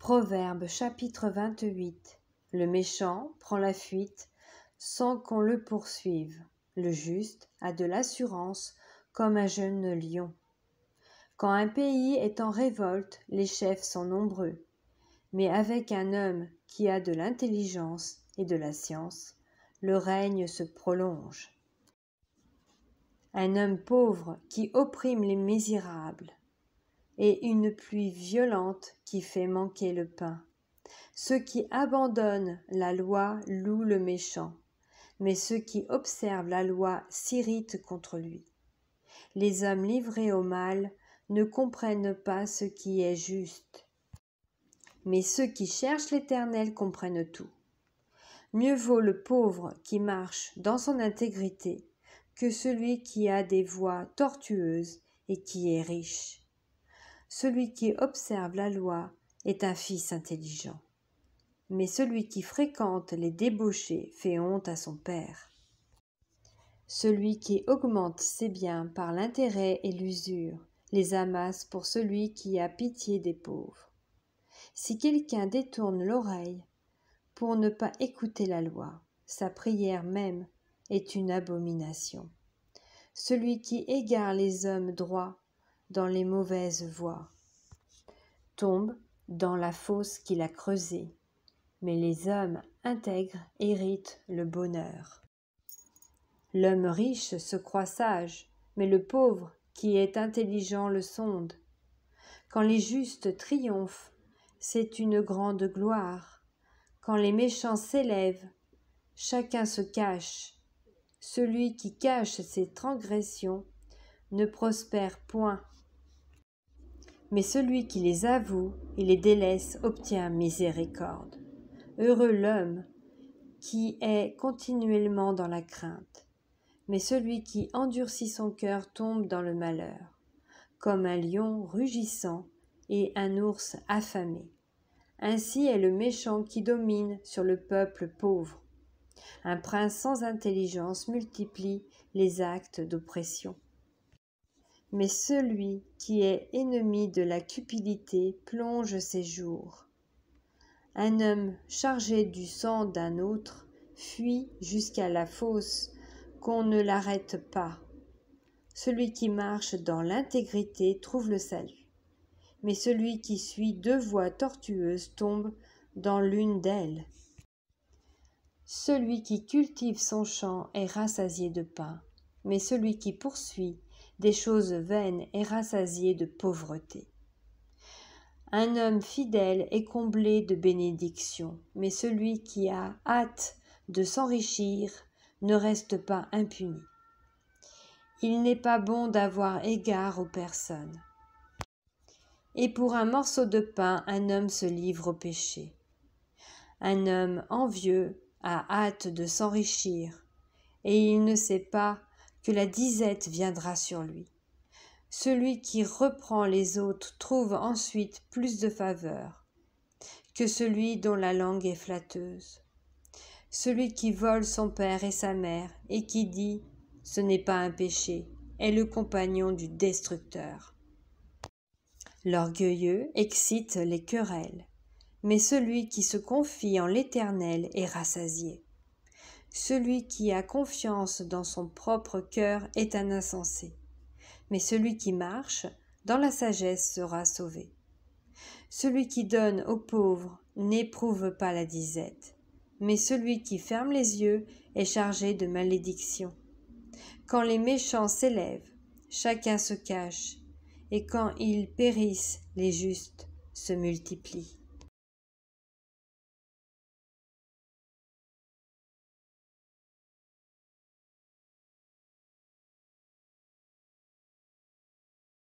Proverbe chapitre 28. Le méchant prend la fuite sans qu'on le poursuive. Le juste a de l'assurance comme un jeune lion. Quand un pays est en révolte, les chefs sont nombreux. Mais avec un homme qui a de l'intelligence et de la science, le règne se prolonge. Un homme pauvre qui opprime les misérables, et une pluie violente qui fait manquer le pain. Ceux qui abandonnent la loi louent le méchant, mais ceux qui observent la loi s'irritent contre lui. Les hommes livrés au mal ne comprennent pas ce qui est juste, mais ceux qui cherchent l'Éternel comprennent tout. Mieux vaut le pauvre qui marche dans son intégrité que celui qui a des voies tortueuses et qui est riche. Celui qui observe la loi est un fils intelligent, mais celui qui fréquente les débauchés fait honte à son père. Celui qui augmente ses biens par l'intérêt et l'usure les amasse pour celui qui a pitié des pauvres. Si quelqu'un détourne l'oreille pour ne pas écouter la loi, sa prière même est une abomination. Celui qui égare les hommes droits dans les mauvaises voies tombe dans la fosse qu'il a creusée, mais les hommes intègres héritent le bonheur. L'homme riche se croit sage, mais le pauvre qui est intelligent le sonde. Quand les justes triomphent, c'est une grande gloire. Quand les méchants s'élèvent, chacun se cache. Celui qui cache ses transgressions ne prospère point, mais celui qui les avoue et les délaisse obtient miséricorde. Heureux l'homme qui est continuellement dans la crainte, mais celui qui endurcit son cœur tombe dans le malheur, comme un lion rugissant et un ours affamé. Ainsi est le méchant qui domine sur le peuple pauvre. Un prince sans intelligence multiplie les actes d'oppression. Mais celui qui est ennemi de la cupidité plonge ses jours. Un homme chargé du sang d'un autre fuit jusqu'à la fosse, qu'on ne l'arrête pas. Celui qui marche dans l'intégrité trouve le salut, mais celui qui suit deux voies tortueuses tombe dans l'une d'elles. Celui qui cultive son champ est rassasié de pain, mais celui qui poursuit des choses vaines est rassasié de pauvreté. Un homme fidèle est comblé de bénédictions, mais celui qui a hâte de s'enrichir ne reste pas impuni. Il n'est pas bon d'avoir égard aux personnes. Et pour un morceau de pain, un homme se livre au péché. Un homme envieux a hâte de s'enrichir, et il ne sait pas que la disette viendra sur lui. Celui qui reprend les autres trouve ensuite plus de faveur que celui dont la langue est flatteuse. Celui qui vole son père et sa mère et qui dit « ce n'est pas un péché » est le compagnon du destructeur. L'orgueilleux excite les querelles, mais celui qui se confie en l'Éternel est rassasié. Celui qui a confiance dans son propre cœur est un insensé, mais celui qui marche dans la sagesse sera sauvé. Celui qui donne aux pauvres n'éprouve pas la disette, mais celui qui ferme les yeux est chargé de malédiction. Quand les méchants s'élèvent, chacun se cache, et quand ils périssent, les justes se multiplient.